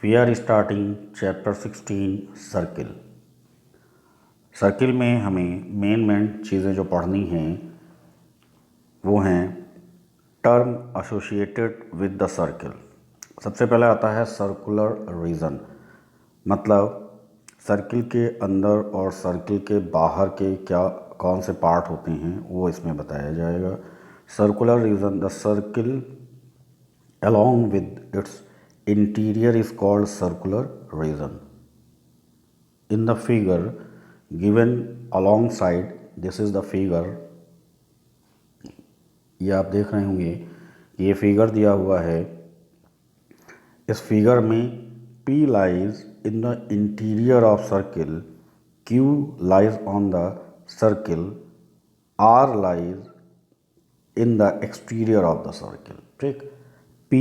We are starting chapter 16 circle. Circle में हमें main चीज़ें जो पढ़नी हैं वो हैं term associated with the circle. सबसे पहले आता है सर्कुलर रीजन, मतलब सर्किल के अंदर और सर्किल के बाहर के क्या कौन से पार्ट होते हैं वो इसमें बताया जाएगा। Circular region, the circle along with its interior is called circular region. In the figure given alongside, this is the figure, ये आप देख रहे होंगे ये फिगर दिया हुआ है। इस फिगर में P lies in the interior of circle, Q lies on the circle, R lies in the exterior of the circle। ठीक, P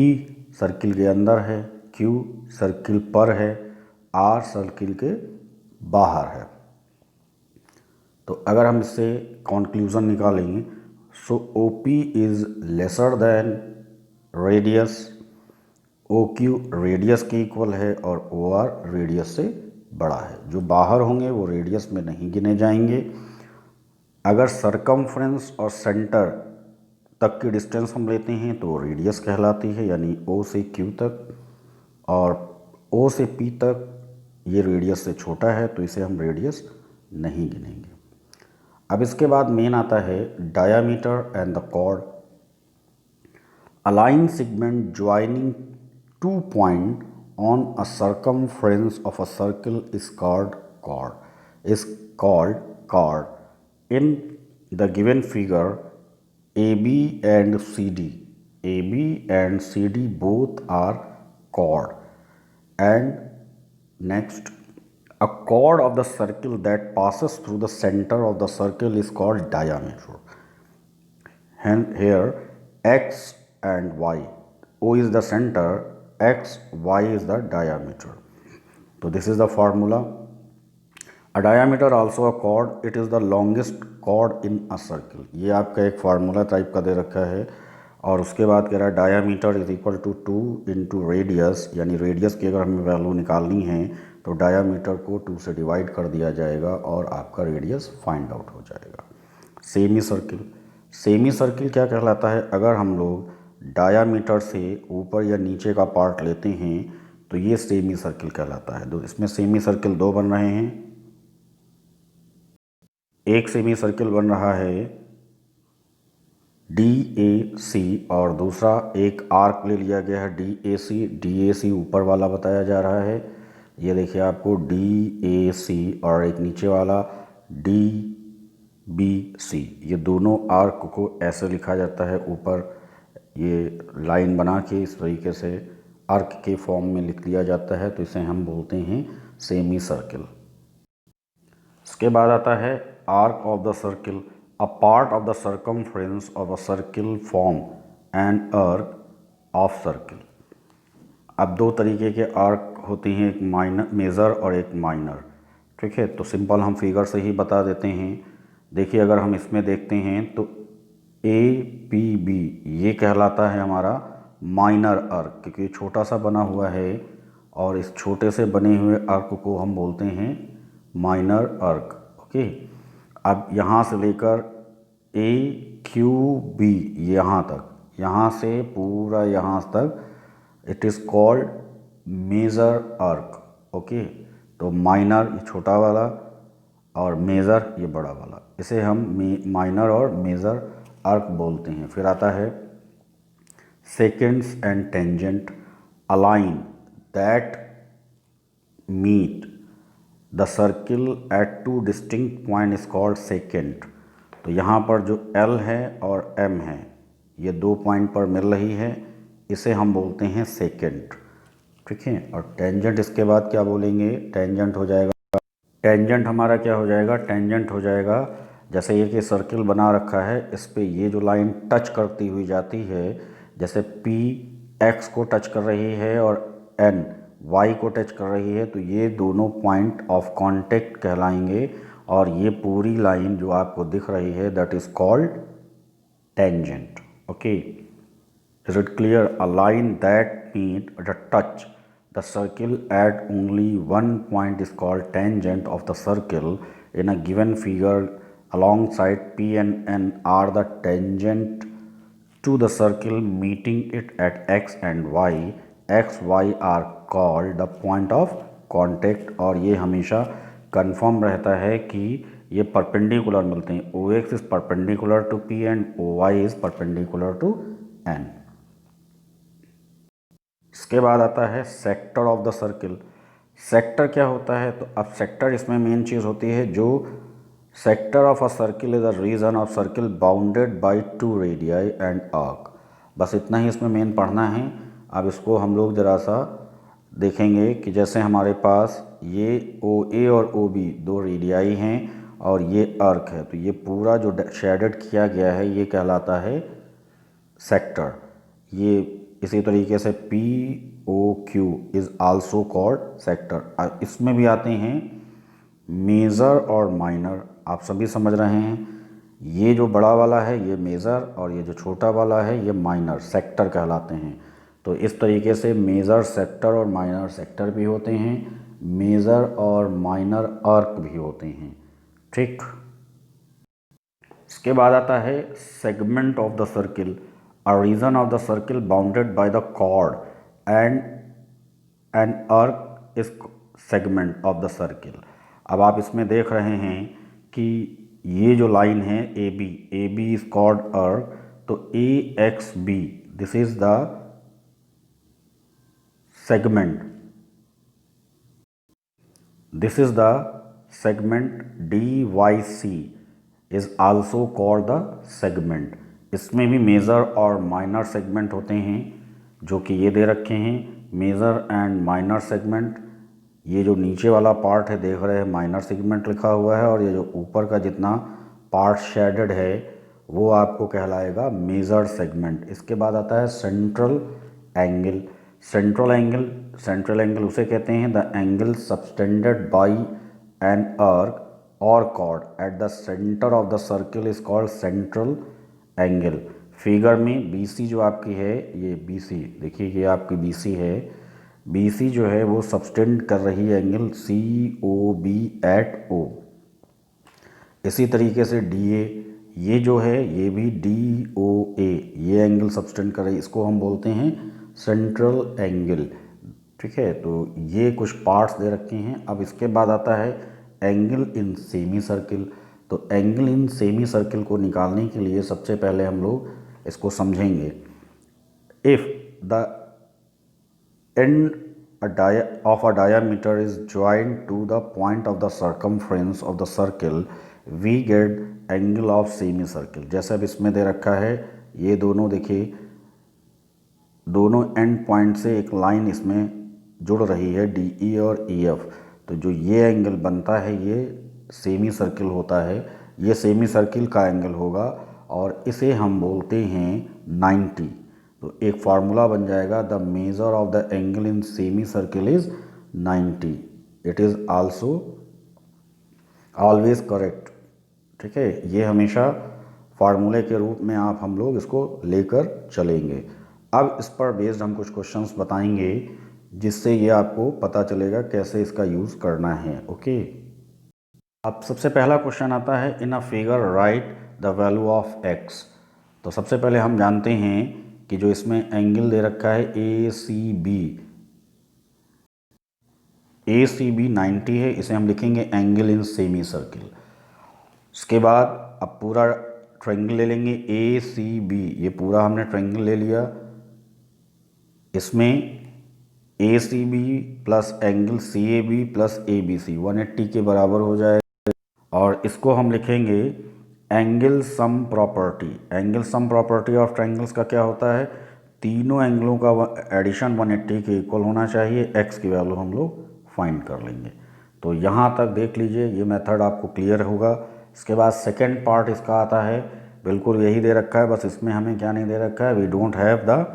सर्किल के अंदर है, Q सर्किल पर है, R सर्किल के बाहर है। तो अगर हम इससे कंक्लूजन निकालेंगे, सो OP is lesser than radius, OQ radius के इक्वल है और OR रेडियस से बड़ा है। जो बाहर होंगे वो रेडियस में नहीं गिने जाएंगे। अगर सरकमफ्रेंस और सेंटर तक की डिस्टेंस हम लेते हैं तो रेडियस कहलाती है, यानी O से Q तक, और O से P तक ये रेडियस से छोटा है तो इसे हम रेडियस नहीं गिनेंगे। अब इसके बाद मेन आता है diameter and the chord. A line segment joining two point on a circumference of a circle is called chord. In the given figure AB and CD both are chord. And next, a chord of the circle that passes through the center of the circle is called diameter. And here X and Y, O is the center, X, Y is the diameter. So this is the formula. A diameter also a chord, it is the longest chord in a circle। ये आपका एक formula type का दे रखा है। और उसके बाद कह रहा है diameter is equal to 2 into radius, यानी रेडियस की अगर हमें वैल्यू निकालनी है तो डायामीटर को 2 से डिवाइड कर दिया जाएगा और आपका रेडियस फाइंड आउट हो जाएगा। सेमी सर्किल क्या कहलाता है? अगर हम लोग डायामीटर से ऊपर या नीचे का पार्ट लेते हैं तो ये सेमी सर्किल कहलाता है। तो इसमें सेमी सर्किल दो बन रहे हैं। एक सेमी सर्किल बन रहा है DAC और दूसरा एक आर्क ले लिया गया है DAC ऊपर वाला बताया जा रहा है। ये देखिए आपको DAC और एक नीचे वाला DBC, ये दोनों आर्क को ऐसे लिखा जाता है। ऊपर ये लाइन बना के इस तरीके से आर्क के फॉर्म में लिख दिया जाता है, तो इसे हम बोलते हैं सेमी सर्किल। इसके बाद आता है arc of the circle, a part of the circumference of a circle form and arc of circle. अब दो तरीके के आर्क होती हैं, एक मेजर और एक माइनर। ठीक है, तो सिंपल हम फिगर से ही बता देते हैं। देखिए अगर हम इसमें देखते हैं तो APB ये कहलाता है हमारा माइनर आर्क, क्योंकि छोटा सा बना हुआ है और इस छोटे से बने हुए आर्क को हम बोलते हैं माइनर आर्क। ओके, अब यहाँ से लेकर AQB यहाँ से पूरा यहाँ तक it is called major arc. Okay, तो माइनर ये छोटा वाला और मेजर ये बड़ा वाला, इसे हम माइनर और मेजर आर्क बोलते हैं। फिर आता है secants and tangent, a line that meet the circle at 2 distinct point is called secant. तो यहाँ पर जो L है और M है ये 2 पॉइंट पर मिल रही है, इसे हम बोलते हैं सेकेंड। ठीक है, और टेंजेंट इसके बाद क्या बोलेंगे? टेंजेंट हो जाएगा, टेंजेंट हमारा क्या हो जाएगा? टेंजेंट हो जाएगा जैसे ये कि सर्किल बना रखा है, इस पे ये जो लाइन टच करती हुई जाती है, जैसे P X को टच कर रही है और N Y को टच कर रही है, तो ये दोनों पॉइंट ऑफ कांटेक्ट कहलाएंगे। और ये पूरी लाइन जो आपको दिख रही है that is called tangent. Okay, is it clear? A line that meet the touch the circle at only one point is called tangent of the circle in a given figure alongside P and N are the tangent to the circle meeting it at x and y. x y are called the point of contact और ये हमेशा confirm रहता है कि ये perpendicular मिलते हैं. OX is perpendicular to P and OY is perpendicular to N. इसके बाद आता है sector of the circle. Sector क्या होता है? तो अब सेक्टर इसमें मेन चीज़ होती है जो sector of a circle is a region of circle bounded by two radii and arc. बस इतना ही इसमें मेन पढ़ना है. अब इसको हम लोग ज़रा सा देखेंगे कि जैसे हमारे पास ये OA और OB दो रेडियाई हैं और ये आर्क है, तो ये पूरा जो शेडेड किया गया है ये कहलाता है सेक्टर. ये इसी तरीके से POQ is also called sector. इसमें भी आते हैं मेजर और माइनर. आप सभी समझ रहे हैं, ये जो बड़ा वाला है ये मेजर और ये जो छोटा वाला है ये माइनर, सेक्टर कहलाते हैं. तो इस तरीके से मेजर सेक्टर और माइनर सेक्टर भी होते हैं, मेजर और माइनर आर्क भी होते हैं. ठीक. इसके बाद आता है segment of the circle. A region of the circle bounded by the chord and an arc is segment of the circle. अब आप इसमें देख रहे हैं कि ये जो लाइन है AB is called arc. तो AXB this is the segment. This is the segment. DYC is also called the segment. इसमें भी मेजर और माइनर सेगमेंट होते हैं जो कि ये दे रखे हैं, मेजर एंड माइनर सेगमेंट. ये जो नीचे वाला पार्ट है देख रहे हैं माइनर सेगमेंट लिखा हुआ है और ये जो ऊपर का जितना पार्ट शेडेड है वो आपको कहलाएगा मेजर सेगमेंट. इसके बाद आता है सेंट्रल एंगल. सेंट्रल एंगल उसे कहते हैं the angle subtended by an arc और chord at the centre of the circle is called central angle. Figure में BC जो आपकी है, ये BC देखिए, ये आपकी BC है. BC जो है वो सबटेंड कर रही है एंगल COB एट O. इसी तरीके से DA ये जो है ये भी DOA ये एंगल सबटेंड कर रही है. इसको हम बोलते हैं सेंट्रल एंगल. ठीक है, तो ये कुछ पार्ट्स दे रखे हैं. अब इसके बाद आता है एंगल इन सेमी सर्किल. तो एंगल इन सेमी सर्किल को निकालने के लिए सबसे पहले हम लोग इसको समझेंगे. If the end of a diameter is joint to the point of the circumference of the circle we get angle of semi circle. जैसे अब इसमें दे रखा है, ये दोनों देखिए, दोनों एंड पॉइंट से एक लाइन इसमें जुड़ रही है DE और EF. तो जो ये एंगल बनता है ये सेमी सर्किल होता है. ये सेमी सर्किल का एंगल होगा और इसे हम बोलते हैं 90. तो एक फार्मूला बन जाएगा the measure of the angle in semi circle is 90. It is also always correct. ठीक है, ये हमेशा फार्मूले के रूप में आप हम लोग इसको लेकर चलेंगे. अब इस पर बेस्ड हम कुछ क्वेश्चंस बताएंगे जिससे ये आपको पता चलेगा कैसे इसका यूज़ करना है. ओके, अब सबसे पहला क्वेश्चन आता है in a figure write the value of x. तो सबसे पहले हम जानते हैं कि जो इसमें एंगल दे रखा है ACB 90 है. इसे हम लिखेंगे एंगल इन सेमी सर्किल. उसके बाद अब पूरा ट्रायंगल ले लेंगे ACB. ये पूरा हमने ट्रायंगल ले लिया. इसमें ACB plus angle CAB plus ABC 180 के बराबर हो जाएगा और इसको हम लिखेंगे angle sum property. Angle sum property of triangles का क्या होता है? तीनों एंगलों का एडिशन 180 के इक्वल होना चाहिए. x की वैल्यू हम लोग फाइंड कर लेंगे. तो यहाँ तक देख लीजिए, ये मेथड आपको क्लियर होगा. इसके बाद सेकेंड पार्ट इसका आता है, बिल्कुल यही दे रखा है, बस इसमें हमें क्या नहीं दे रखा है, we don't have the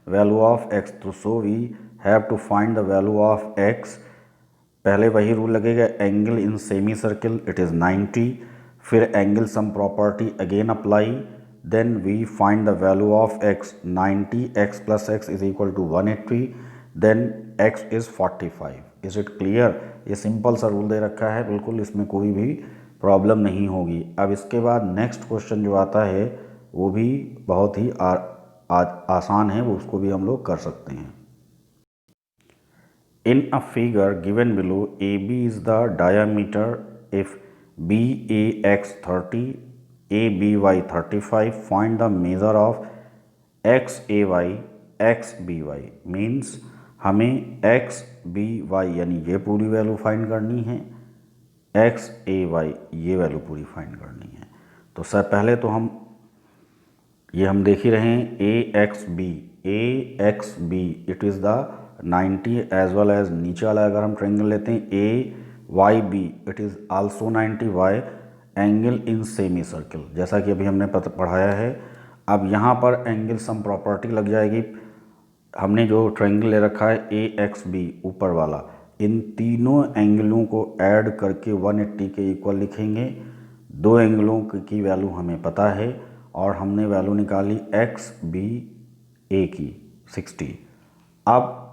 value of x. तो so we have to find the value of x. पहले वही रूल लगेगा, angle in semi circle it is 90. फिर angle sum property again apply, then we find the value of x. 90 x plus x is equal to 180. Then x is 45. Is it clear? ये simple सा rule दे रखा है, बिल्कुल इसमें कोई भी प्रॉब्लम नहीं होगी। अब इसके बाद नेक्स्ट क्वेश्चन जो आता है वो भी बहुत ही आसान है, वो उसको भी हम लोग कर सकते हैं। In a figure given below, AB is the diameter if BAX 30, ABY 35. Find the measure of XAY, XBY. Means हमें XBY यानी ये पूरी वैल्यू फाइंड करनी है, XAY ये वैल्यू पूरी फाइंड करनी है। तो सर पहले तो हम देख ही रहे हैं AXB it is the 90 as well as नीचे वाला अगर हम ट्रायंगल लेते हैं AYB it is also 90 why angle in semi circle, जैसा कि अभी हमने पढ़ाया है। अब यहाँ पर एंगल सम प्रॉपर्टी लग जाएगी। हमने जो ट्रायंगल ले रखा है AXB ऊपर वाला, इन तीनों एंगलों को ऐड करके 180 के इक्वल लिखेंगे। दो एंगलों की वैल्यू हमें पता है और हमने वैल्यू निकाली XBA की 60। अब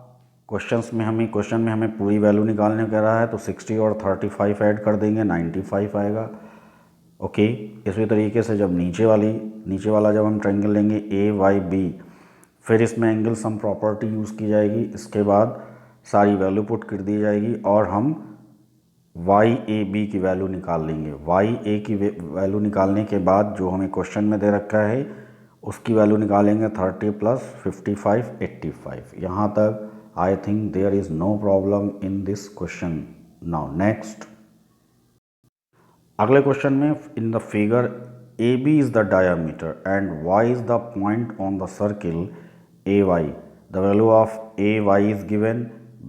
क्वेश्चन में हमें पूरी वैल्यू निकालने कह रहा है, तो 60 और 35 ऐड कर देंगे, 95 आएगा। ओके, इसी तरीके से जब नीचे वाला जब हम ट्रायंगल लेंगे AYB, फिर इसमें एंगल सम प्रॉपर्टी यूज़ की जाएगी। इसके बाद सारी वैल्यू पुट कर दी जाएगी और हम YAB की वैल्यू निकाल लेंगे। YA की वैल्यू निकालने के बाद जो हमें क्वेश्चन में दे रखा है उसकी वैल्यू निकालेंगे 30 + 55 85। यहाँ तक I think there is no problem in this question. Now next, अगले क्वेश्चन में in the figure AB is the diameter and Y is the point on the circle AY। The value of AY is given,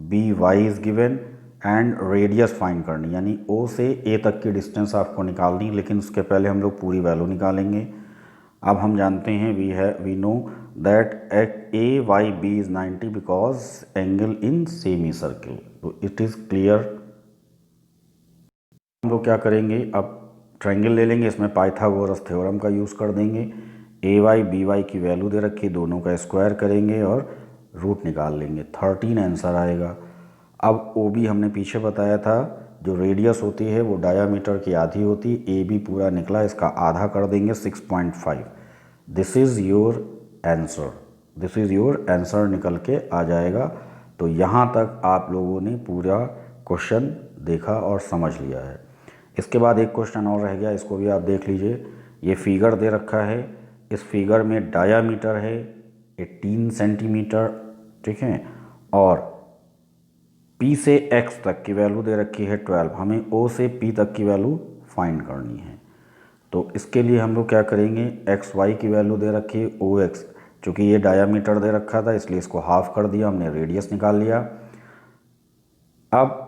BY is given and radius find करनी, यानी O से A तक की distance आपको निकालनी, लेकिन उसके पहले हम लोग पूरी वैल्यू निकालेंगे। अब हम जानते हैं we know that AYB is 90 because angle in semi circle, तो इट इज़ क्लियर। हम लोग क्या करेंगे, अब ट्रायंगल ले लेंगे, इसमें पाइथागोरस थ्योरम का यूज़ कर देंगे। AY BY की वैल्यू दे रखी, दोनों का स्क्वायर करेंगे और रूट निकाल लेंगे, 13 आंसर आएगा। अब OB हमने पीछे बताया था, जो रेडियस होती है वो डायामीटर की आधी होती है। AB पूरा निकला, इसका आधा कर देंगे 6.5। दिस इज़ योर आंसर निकल के आ जाएगा। तो यहाँ तक आप लोगों ने पूरा क्वेश्चन देखा और समझ लिया है। इसके बाद एक क्वेश्चन और रह गया, इसको भी आप देख लीजिए। ये फिगर दे रखा है, इस फिगर में डायामीटर है 18 सेंटीमीटर, ठीक है, और P से X तक की वैल्यू दे रखी है 12। हमें O से P तक की वैल्यू फाइंड करनी है। तो इसके लिए हम लोग क्या करेंगे, XY की वैल्यू दे रखी है OX, चूँकि ये डायामीटर दे रखा था इसलिए इसको हाफ कर दिया, हमने रेडियस निकाल लिया। अब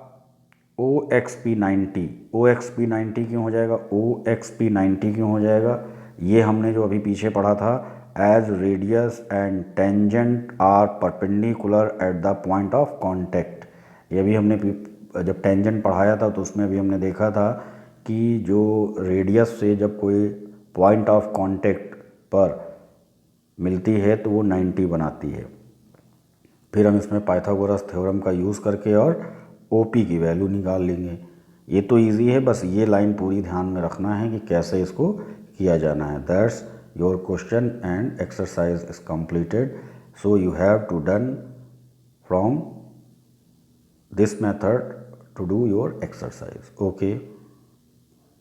OXP 90 क्यों हो जाएगा, OXP 90 क्यों हो जाएगा, ये हमने जो अभी पीछे पढ़ा था, as radius and tangent are perpendicular at the point of contact. ये भी हमने जब टेंजेंट पढ़ाया था तो उसमें भी हमने देखा था कि जो रेडियस से जब कोई पॉइंट ऑफ कॉन्टैक्ट पर मिलती है तो वो 90 बनाती है। फिर हम इसमें पाइथागोरस थ्योरम का यूज़ करके और OP की वैल्यू निकाल लेंगे। ये तो इजी है, बस ये लाइन पूरी ध्यान में रखना है कि कैसे इसको किया जाना है। That's your question and exercise is completed, so you have to done from this method to do your exercise. Okay.